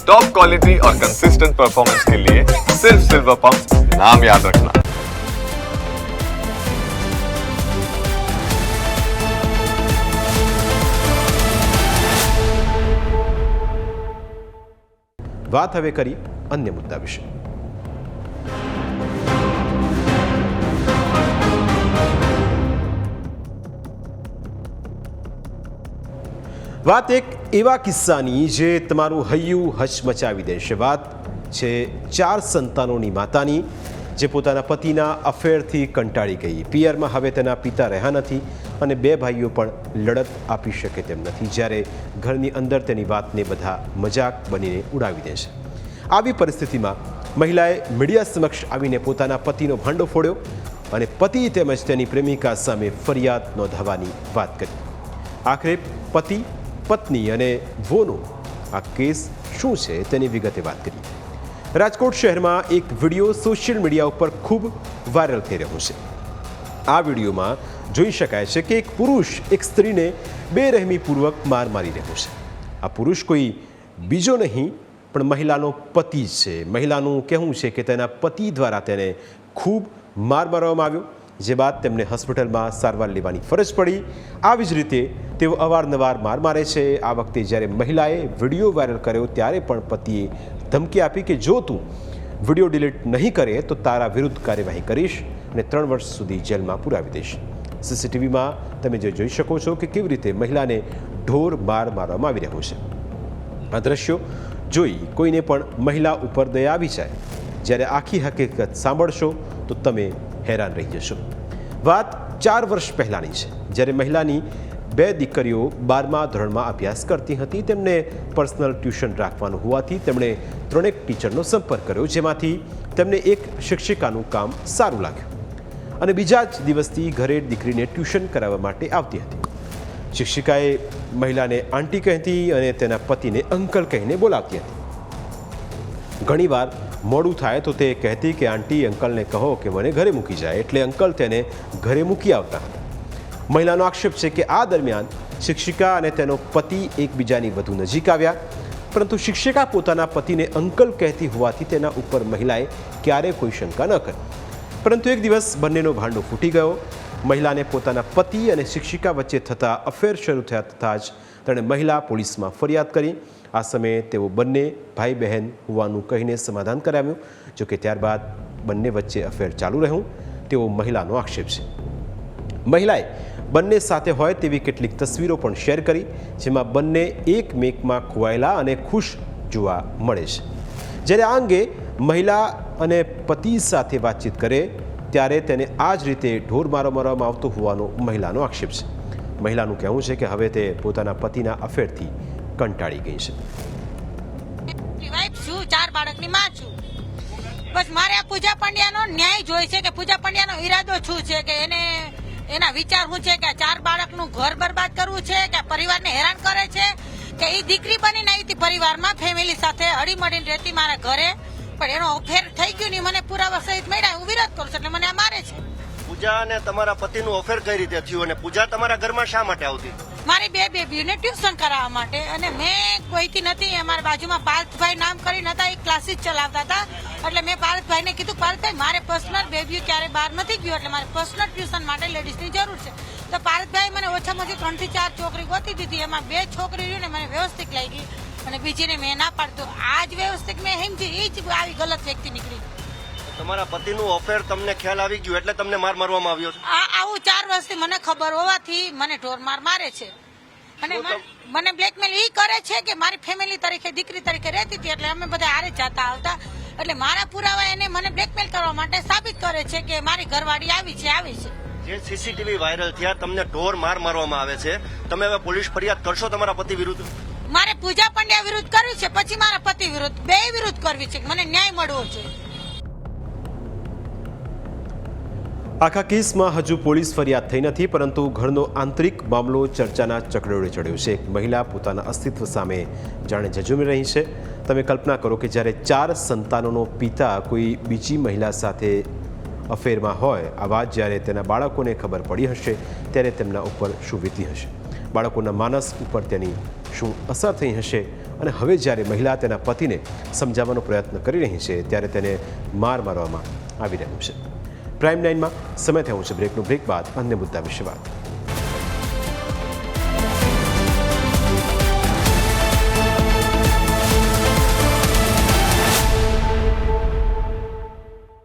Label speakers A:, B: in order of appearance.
A: Top quality और consistent performance के लिए सिर्फ सिल्वर पंप नाम याद रखना।
B: વાત હવે કરી અન્ય મુદ્દા વિશે। વાત એક એવા કિસ્સાની જે તમારું હૈયું હચમચાવી દેશે। વાત છે 4 સંતાનોની માતાની, જે પોતાના પતિના અફેરથી કંટાળી ગઈ। પિયરમાં હવે તેના પિતા રહ્યા નથી અને 2 ભાઈઓ પણ લડત આપી શકે તેમ નથી, જ્યારે ઘરની અંદર તેની વાતને બધા મજાક બનીને ઉડાવી દે છે। આવી પરિસ્થિતિમાં મહિલાએ મીડિયા સમક્ષ આવીને પોતાના પતિનો ભાંડો ફોડ્યો અને પતિ તેમજ તેની પ્રેમિકા સામે ફરિયાદ નોંધાવવાની વાત કરી। આખરે પતિ, પત્ની અને વોનો આ કેસ શું છે તેની વિગતે વાત કરીએ। રાજકોટ શહેરમાં એક વિડીયો સોશિયલ મીડિયા ઉપર ખૂબ વાયરલ થઈ રહ્યો છે। આ વિડીયોમાં જોઈ શકાય છે કે એક પુરુષ એક સ્ત્રીને બેરહેમીપૂર્વક માર મારી રહ્યો છે। આ પુરુષ કોઈ બીજો નહીં પણ મહિલાનો પતિ છે। મહિલાનું કહેવું છે કે તેના પતિ દ્વારા તેને ખૂબ માર મારવામાં આવ્યો, જે બાદ તેમને હોસ્પિટલમાં સારવાર લેવાની ફરજ પડી। આવી જ રીતે તેઓ અવારનવાર માર મારે છે। આ વખતે જ્યારે મહિલાએ વિડીયો વાયરલ કર્યો ત્યારે પણ પતિએ ધમકી આપી કે જો તું વિડીયો ડિલીટ નહીં કરે તો તારા વિરુદ્ધ કાર્યવાહી કરીશ અને 3 વર્ષ સુધી જેલમાં પુરાવી દઈશ। સીસીટીવીમાં તમે જે જોઈ શકો છો કે કેવી રીતે મહિલાને ઢોર માર મારવામાં આવી રહ્યો છે। આ દ્રશ્યો જોઈ કોઈને પણ મહિલા ઉપર દયા આવી જાય। જ્યારે આખી હકીકત સાંભળશો તો તમે હેરાન રહી જશો। વાત 4 વર્ષ પહેલાંની છે, જ્યારે મહિલાની 2 દીકરીઓ 12મા ધોરણમાં અભ્યાસ કરતી હતી। તેમને પર્સનલ ટ્યુશન રાખવાનું હોવાથી તેમણે 3 ટીચરનો સંપર્ક કર્યો, જેમાંથી તેમને એક શિક્ષિકાનું કામ સારું લાગ્યું અને બીજા જ દિવસથી ઘરે દીકરીને ટ્યુશન કરાવવા માટે આવતી હતી। શિક્ષિકાએ મહિલાને આંટી કહેતી અને તેના પતિને અંકલ કહીને બોલાવતી હતી। ઘણીવાર મોડું થાય તો તે કહેતી કે આંટી અંકલને કહો કે મને ઘરે મૂકી જાય, એટલે અંકલ તેને ઘરે મૂકી આવતા હતા। મહિલાનો આક્ષેપ છે કે આ દરમિયાન શિક્ષિકા અને તેનો પતિ એકબીજાની વધુ નજીક આવ્યા, પરંતુ શિક્ષિકા પોતાના પતિને અંકલ કહેતી હોવાથી તેના ઉપર મહિલાએ ક્યારેય કોઈ શંકા ન કરી। પરંતુ એક દિવસ બંનેનો ભાંડો ફૂટી ગયો। મહિલાને પોતાના પતિ અને શિક્ષિકા વચ્ચે થતા અફેર શરૂ થયા થતાં જ તેણે મહિલા પોલીસમાં ફરિયાદ કરી। આ સમયે તેઓ બંને ભાઈ બહેન હોવાનું કહીને સમાધાન કરાવ્યું, જોકે ત્યારબાદ બંને વચ્ચે અફેર ચાલુ રહ્યું તેવો મહિલાનો આક્ષેપ છે। મહિલાએ બંને સાથે હોય તેવી કેટલીક તસવીરો પણ શેર કરી, જેમાં બંને એકમેકમાં ખોવાયેલા અને ખુશ જોવા મળે છે। જ્યારે આ અંગે મહિલા અને પતિ સાથે વાતચીત કરે ત્યારે તેને આ જ રીતે ઢોર મારો મારવામાં આવતો હોવાનો મહિલાનો આક્ષેપ છે। મહિલાનું કહેવું છે કે હવે તે પોતાના પતિના અફેરથી કંટાળી ગઈ છે।
C: વાઇફ છું, 4 બાળકની માં છું। બસ મારે આ પૂજા પંડ્યાનો ન્યાય જોઈ છે કે પૂજા પંડ્યાનો ઈરાદો શું છે, કે એના વિચાર શું છે, કે 4 બાળકનું ઘર બરબાદ કરવું છે, કે પરિવારને હેરાન કરે છે, કે એ દીકરી બનીને આવી હતી પરિવારમાં ફેમિલી સાથે હળી મળીને રહેતી મારા ઘરે, પણ એનો અફેર થઈ ગયું નહીં, મને પુરાવા સહિત મળ્યા, હું વિરોધ કરું છું એટલે મને આ મારે છે।
D: પૂજા અને તમારા પતિનું અફેર કઈ રીતે થયું અને પૂજા તમારા ઘરમાં શા માટે આવતી?
C: મારી 2 બેબીઓને ટ્યુશન કરાવવા માટે, અને મેં કોઈથી નથી, અમારા બાજુમાં પાર્થભાઈ નામ કરીને હતા, એક ક્લાસીસ ચલાવતા હતા, એટલે મેં પાર્થભાઈને કીધું પાર્થભાઈ મારે પર્સનલ બેબીઓ ક્યારે બહાર નથી ગયો, એટલે મારે પર્સનલ ટ્યુશન માટે લેડીઝની જરૂર છે। તો પાર્થભાઈ મને ઓછામાં ઓછી 3 થી 4 છોકરી ગોતી દીધી, એમાં 2 છોકરી ને મને વ્યવસ્થિત લાગી અને બીજીને મેં ના પાડતો। આ જ વ્યવસ્થિત મેં સમજી, એ જ આવી ગલત વ્યક્તિ નીકળી।
D: તમારા પતિનું અફેર તમને ખ્યાલ આવી ગયું એટલે તમને માર મારવામાં આવ્યો છે?
C: આવું 4 વર્ષથી મને ખબર હોવાથી મને ઢોર માર મારે છે અને મને બ્લેકમેલ એ કરે છે કે મારી ફેમિલી તરીકે દીકરી તરીકે રહેતી હતી, એટલે અમે બધા હારે જતા આવતા, એટલે મારા પુરાવા એને મને બ્લેકમેલ કરવા માટે સાબિત કરે છે કે મારી ઘરવાળી આવી છે।
D: જે સીસીટીવી વાયરલ થયા તમને ઢોર માર મારવામાં આવે છે, તમે હવે પોલીસ ફરિયાદ કરશો તમારા પતિ વિરુદ્ધ?
C: મારે પૂજા પંડ્યા વિરુદ્ધ કરવી છે, પછી મારા પતિ વિરુદ્ધ, 2 વિરુદ્ધ કરવી છે, મને ન્યાય મળવો જોઈએ।
B: આખા કેસમાં હજુ પોલીસ ફરિયાદ થઈ નથી, પરંતુ ઘરનો આંતરિક મામલો ચર્ચાના ચકડોળે ચડ્યો છે। એક મહિલા પોતાના અસ્તિત્વ સામે જાણે ઝઝૂમી રહી છે। તમે કલ્પના કરો કે જ્યારે 4 સંતાનોનો પિતા કોઈ બીજી મહિલા સાથે અફેરમાં હોય, આ વાત જ્યારે તેના બાળકોને ખબર પડી હશે ત્યારે તેમના ઉપર શું વીતી હશે, બાળકોના માનસ ઉપર તેની શું અસર થઈ હશે, અને હવે જ્યારે મહિલા તેના પતિને સમજાવવાનો પ્રયત્ન કરી રહી છે ત્યારે તેને માર મારવામાં આવી રહ્યું છે. પ્રાઇમ 9માં સમય થયો છે બ્રેકનો. બ્રેક બાદ અન્ય મુદ્દા વિશે વાત.